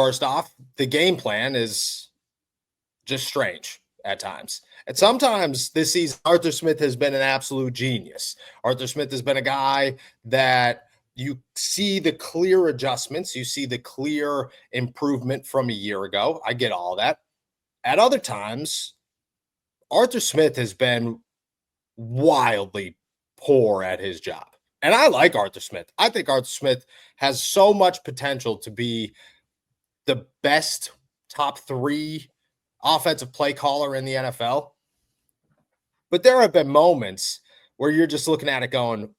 First off, the game plan is just strange at times. And sometimes this season, Arthur Smith has been an absolute genius. Arthur Smith has been a guy that you see the clear adjustments. You see the clear improvement from a year ago. I get all that. At other times, Arthur Smith has been wildly poor at his job. And I like Arthur Smith. I think Arthur Smith has so much potential to be the best top 3 offensive play caller in the NFL. But there have been moments where you're just looking at it going,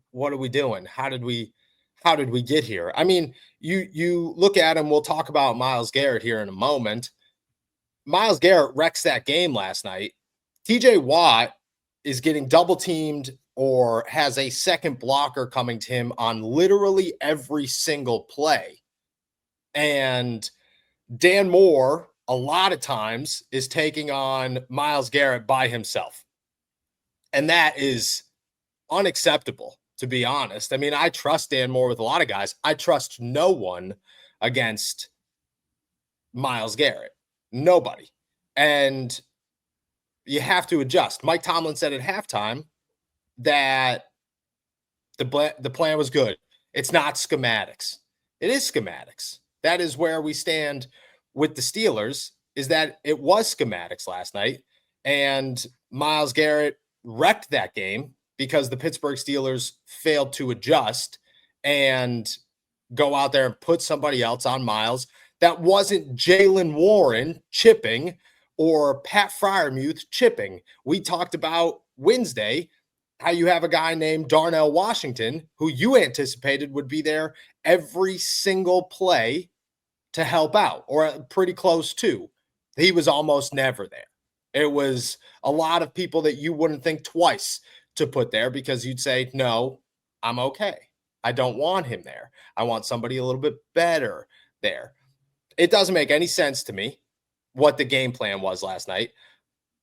what are we doing? How did we get here? I mean, you look at him, we'll talk about Myles Garrett here in a moment. Myles Garrett wrecks that game last night. TJ Watt is getting double teamed or has a second blocker coming to him on literally every single play. And Dan Moore, a lot of times, is taking on Myles Garrett by himself. And that is unacceptable, to be honest. I mean, I trust Dan Moore with a lot of guys. I trust no one against Myles Garrett. Nobody. And you have to adjust. Mike Tomlin said at halftime that the plan was good. It's not schematics. It is schematics. That is where we stand with the Steelers, is that it was schematics last night, and Myles Garrett wrecked that game because the Pittsburgh Steelers failed to adjust and go out there and put somebody else on Myles that wasn't Jaylen Warren chipping or Pat Freiermuth chipping. We talked about Wednesday how you have a guy named Darnell Washington who you anticipated would be there every single play to help out, or pretty close to. He was almost never there. It was a lot of people that you wouldn't think twice to put there because you'd say, no, I'm okay. I don't want him there. I want somebody a little bit better there. It doesn't make any sense to me what the game plan was last night.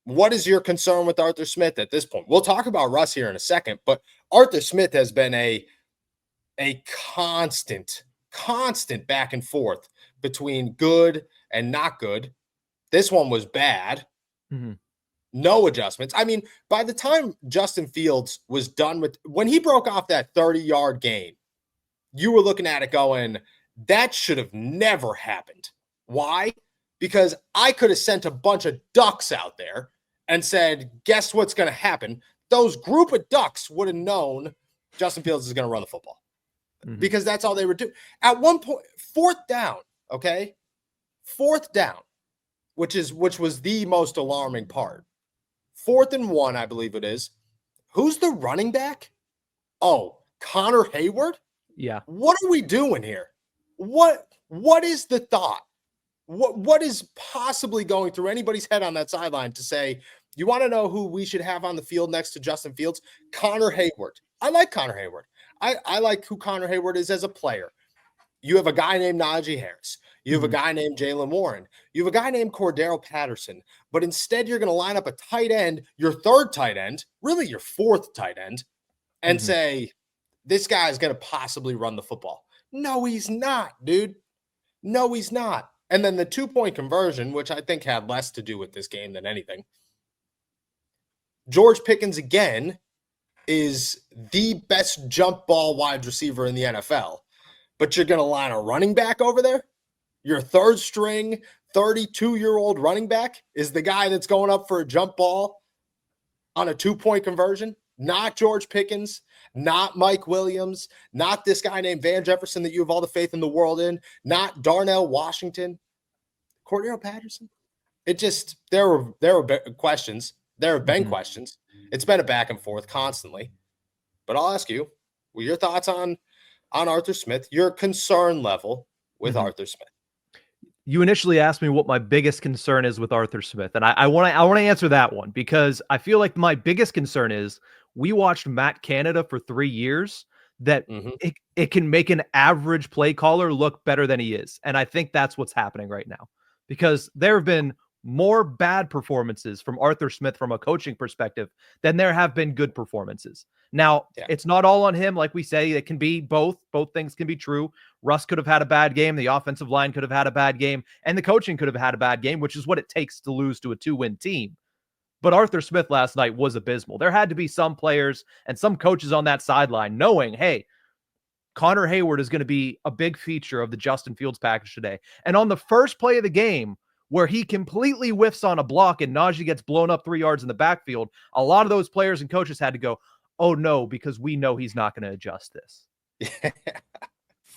What is your concern with Arthur Smith at this point? We'll talk about Russ here in a second, but Arthur Smith has been a constant back and forth between good and not good. This one was bad. Mm-hmm. No adjustments. I mean, by the time Justin Fields was done with, when he broke off that 30-yard gain, you were looking at it going, that should have never happened. Why? Because I could have sent a bunch of ducks out there and said, guess what's going to happen? Those group of ducks would have known Justin Fields is going to run the football. Mm-hmm. Because that's all they would do. At one point, 4th down, okay? 4th down, which was the most alarming part. 4th and 1, I believe it is. Who's the running back? Oh, Connor Hayward? Yeah. What are we doing here? What is the thought? What is possibly going through anybody's head on that sideline to say, you want to know who we should have on the field next to Justin Fields? Connor Hayward. I like Connor Hayward. I like who Connor Hayward is as a player. You have a guy named Najee Harris. You have a guy named Jaylen Warren. You have a guy named Cordero Patterson. But instead, you're going to line up a tight end, your 3rd tight end, really your 4th tight end, and say, this guy is going to possibly run the football. No, he's not, dude. No, he's not. And then the 2-point conversion, which I think had less to do with this game than anything. George Pickens, again, is the best jump ball wide receiver in the NFL. But you're going to line a running back over there? Your 3rd string, 32-year-old running back is the guy that's going up for a jump ball on a 2-point conversion? Not George Pickens, not Mike Williams, not this guy named Van Jefferson that you have all the faith in the world in, not Darnell Washington, Cordero Patterson. It just, there were questions. There have been questions. It's been a back and forth constantly. But I'll ask you, what are your thoughts on Arthur Smith, your concern level with Arthur Smith? You initially asked me what my biggest concern is with Arthur Smith, and I want to answer that one because I feel like my biggest concern is we watched Matt Canada for 3 years that it can make an average play caller look better than he is. And I think that's what's happening right now because there have been more bad performances from Arthur Smith from a coaching perspective than there have been good performances. Now, Yeah. it's not all on him. Like we say, it can be both. Both things can be true. Russ could have had a bad game. The offensive line could have had a bad game. And the coaching could have had a bad game, which is what it takes to lose to a 2-win team. But Arthur Smith last night was abysmal. There had to be some players and some coaches on that sideline knowing, hey, Connor Hayward is going to be a big feature of the Justin Fields package today. And on the first play of the game, where he completely whiffs on a block and Najee gets blown up 3 yards in the backfield, a lot of those players and coaches had to go, oh no, because we know he's not going to adjust this.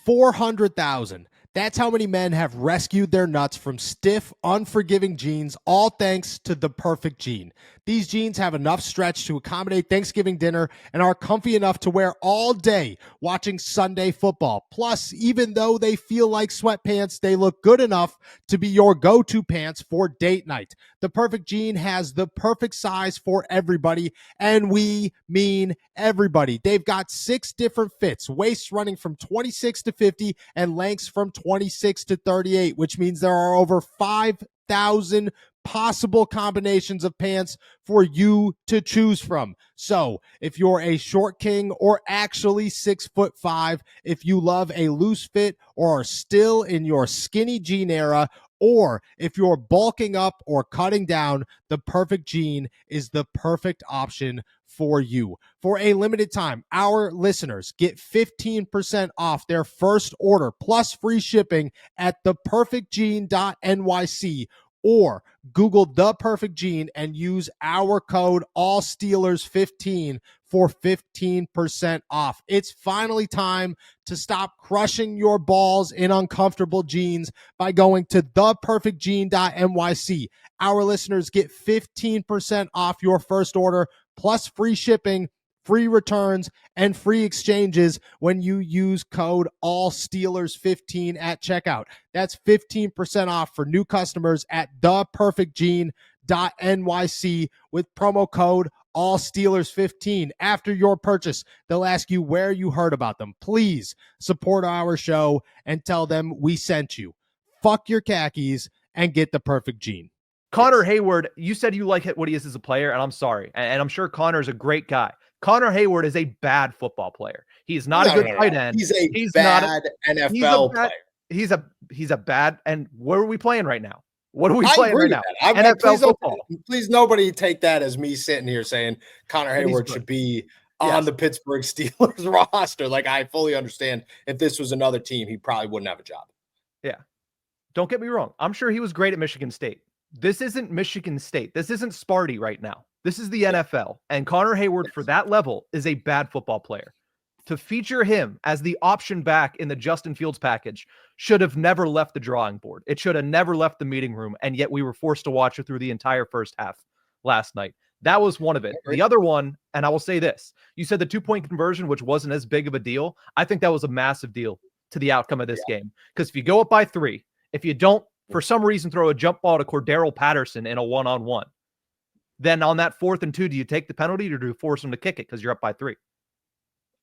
400,000. That's how many men have rescued their nuts from stiff, unforgiving jeans, all thanks to the Perfect Jean. These jeans have enough stretch to accommodate Thanksgiving dinner and are comfy enough to wear all day watching Sunday football. Plus, even though they feel like sweatpants, they look good enough to be your go-to pants for date night. The Perfect Jean has the perfect size for everybody, and we mean everybody. They've got 6 different fits, waists running from 26 to 50 and lengths from 26 to 38, which means there are over 5,000 possible combinations of pants for you to choose from. So if you're a short king or actually 6'5", if you love a loose fit or are still in your skinny jean era, or if you're bulking up or cutting down, the Perfect Jean is the perfect option for you. For a limited time, our listeners get 15% off their first order plus free shipping at theperfectjean.nyc, or Google The Perfect Jean and use our code ALLSteelers15 for 15% off. It's finally time to stop crushing your balls in uncomfortable jeans by going to theperfectjean.nyc. Our listeners get 15% off your first order plus free shipping, free returns, and free exchanges when you use code ALLSteelers15 at checkout. That's 15% off for new customers at theperfectjean.nyc with promo code ALLSteelers15. After your purchase, they'll ask you where you heard about them. Please support our show and tell them we sent you. Fuck your khakis and get the Perfect Jean. Connor Hayward, you said you like what he is as a player, and I'm sorry. And I'm sure Connor's a great guy. Connor Hayward is a bad football player. He's not a good tight end. He's a bad NFL player. He's a bad. And where are we playing right now? What are we playing right now? NFL football. Please, nobody take that as me sitting here saying Connor Hayward should be on the Pittsburgh Steelers roster. Like, I fully understand if this was another team, he probably wouldn't have a job. Yeah. Don't get me wrong. I'm sure he was great at Michigan State. This isn't Michigan State. This isn't Sparty right now. This is the NFL. And Connor Hayward, for that level, is a bad football player. To feature him as the option back in the Justin Fields package should have never left the drawing board. It should have never left the meeting room, and yet we were forced to watch it through the entire first half last night. That was one of it. The other one, and I will say this, you said the 2-point conversion, which wasn't as big of a deal. I think that was a massive deal to the outcome of this game. Because if you go up by 3, if you don't, for some reason, throw a jump ball to Cordero Patterson in a one-on-one, then on that 4th and 2, do you take the penalty or do you force them to kick it because you're up by 3?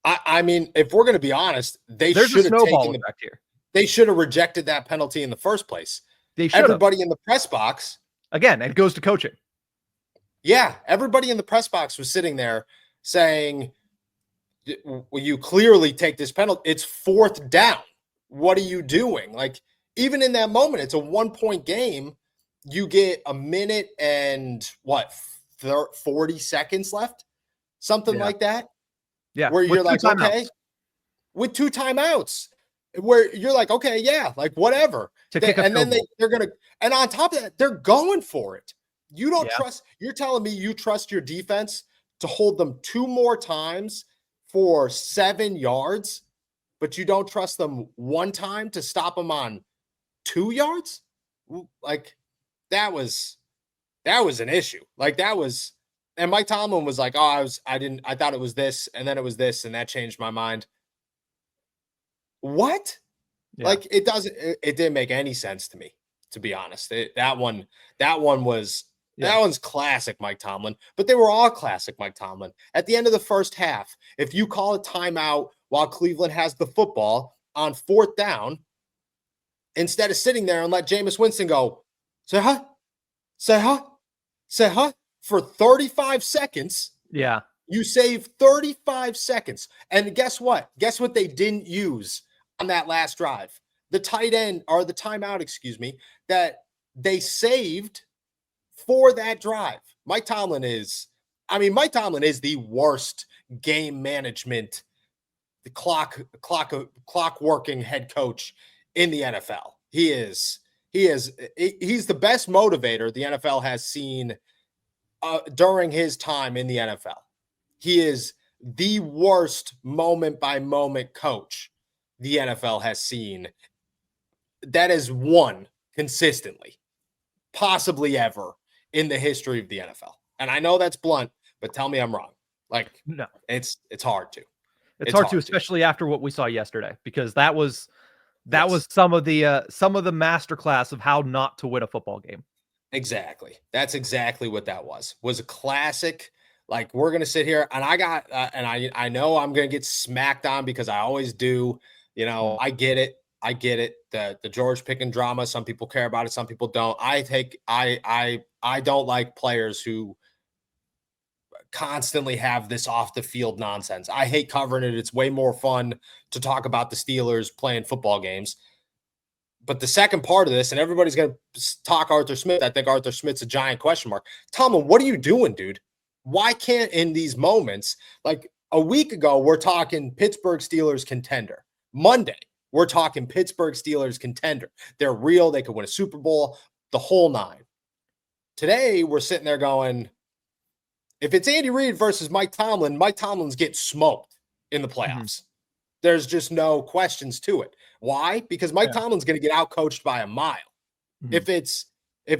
I mean, if we're going to be honest, they should have taken back here. They should have rejected that penalty in the first place. They should. Everybody in the press box. Again, it goes to coaching. Yeah, everybody in the press box was sitting there saying, well, you clearly take this penalty. It's 4th down. What are you doing? Like, even in that moment, it's a 1-point game. You get a minute and 40 seconds left, something like that. Yeah, where you're like, okay, with 2 timeouts, where you're like, okay, yeah, like whatever. And then they're gonna, and on top of that, they're going for it. You don't trust. You're telling me you trust your defense to hold them 2 more times for 7 yards, but you don't trust them 1 time to stop them on 2 yards? Like, that was an issue. Like, that was, and Mike Tomlin was like, oh, I thought it was this, and then it was this, and that changed my mind. What? Yeah. Like, it didn't make any sense to me, to be honest. That one's classic Mike Tomlin, but they were all classic Mike Tomlin. At the end of the first half, if you call a timeout while Cleveland has the football on 4th down, instead of sitting there and let Jameis Winston go, so, huh? Say, huh? Say, huh? For 35 seconds. Yeah. You save 35 seconds. And guess what? Guess what they didn't use on that last drive? The tight end or the timeout, excuse me, that they saved for that drive. Mike Tomlin is the worst game management, the clock working head coach in the NFL. He's the best motivator the NFL has seen during his time in the NFL. He is the worst moment by moment coach the NFL has seen that has won consistently, possibly ever in the history of the NFL. And I know that's blunt, but tell me I'm wrong. Like, No, it's hard to. it's hard to, especially after what we saw yesterday, because that was some of the masterclass of how not to win a football game. Exactly. That's exactly what that was. Was a classic. Like, we're gonna sit here, and I know I'm gonna get smacked on because I always do. You know, I get it. I get it. The George Pickens drama. Some people care about it. Some people don't. I don't like players who constantly have this off the field nonsense. I hate covering it. It's way more fun to talk about the Steelers playing football games. But the second part of this, and everybody's going to talk Arthur Smith. I think Arthur Smith's a giant question mark. Tomlin, what are you doing, dude? Why can't in these moments, like a week ago, we're talking Pittsburgh Steelers contender. Monday, we're talking Pittsburgh Steelers contender. They're real. They could win a Super Bowl, the whole nine. Today, we're sitting there going, if it's Andy Reid versus Mike Tomlin's getting smoked in the playoffs. Mm-hmm. There's just no questions to it. Why? Because Mike Tomlin's going to get outcoached by a mile. Mm-hmm. If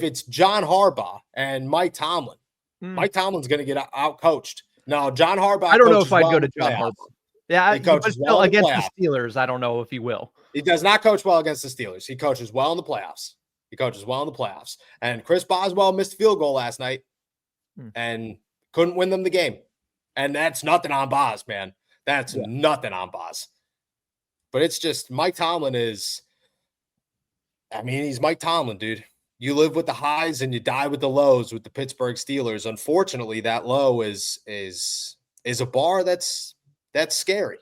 it's John Harbaugh and Mike Tomlin, Mike Tomlin's going to get outcoached. No, John Harbaugh. I don't know if I'd go to John Harbaugh. Yeah, he coaches well against the Steelers. I don't know if he will. He does not coach well against the Steelers. He coaches well in the playoffs. And Chris Boswell missed a field goal last night and couldn't win them the game. And that's nothing on Boz, man. That's nothing on Boz. But it's just Mike Tomlin he's Mike Tomlin, dude. You live with the highs and you die with the lows with the Pittsburgh Steelers. Unfortunately, that low is a bar that's scary.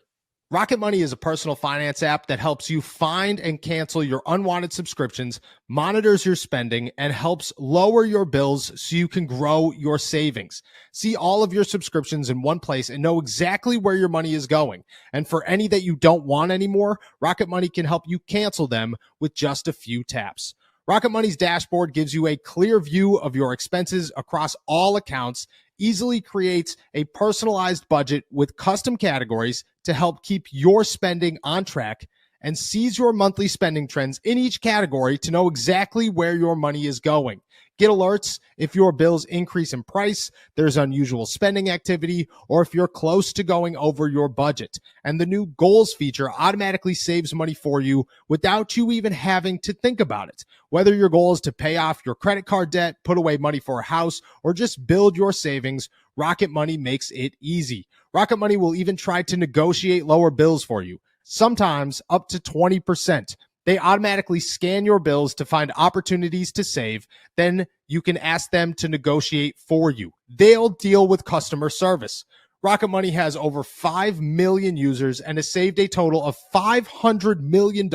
Rocket Money is a personal finance app that helps you find and cancel your unwanted subscriptions, monitors your spending, and helps lower your bills so you can grow your savings. See all of your subscriptions in one place and know exactly where your money is going. And for any that you don't want anymore, Rocket Money can help you cancel them with just a few taps. Rocket Money's dashboard gives you a clear view of your expenses across all accounts, easily creates a personalized budget with custom categories to help keep your spending on track, and sees your monthly spending trends in each category to know exactly where your money is going. Get alerts if your bills increase in price, there's unusual spending activity, or if you're close to going over your budget. And the new goals feature automatically saves money for you without you even having to think about it. Whether your goal is to pay off your credit card debt, put away money for a house, or just build your savings, Rocket Money makes it easy. Rocket Money will even try to negotiate lower bills for you, sometimes up to 20%. They automatically scan your bills to find opportunities to save. Then you can ask them to negotiate for you. They'll deal with customer service. Rocket Money has over 5 million users and has saved a total of $500 million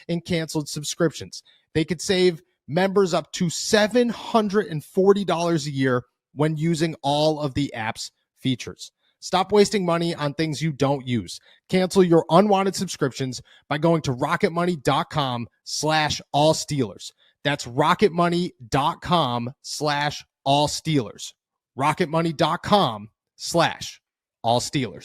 in canceled subscriptions. They could save members up to $740 a year when using all of the app's features. Stop wasting money on things you don't use. Cancel your unwanted subscriptions by going to rocketmoney.com/allsteelers. That's rocketmoney.com/allsteelers. rocketmoney.com/allsteelers.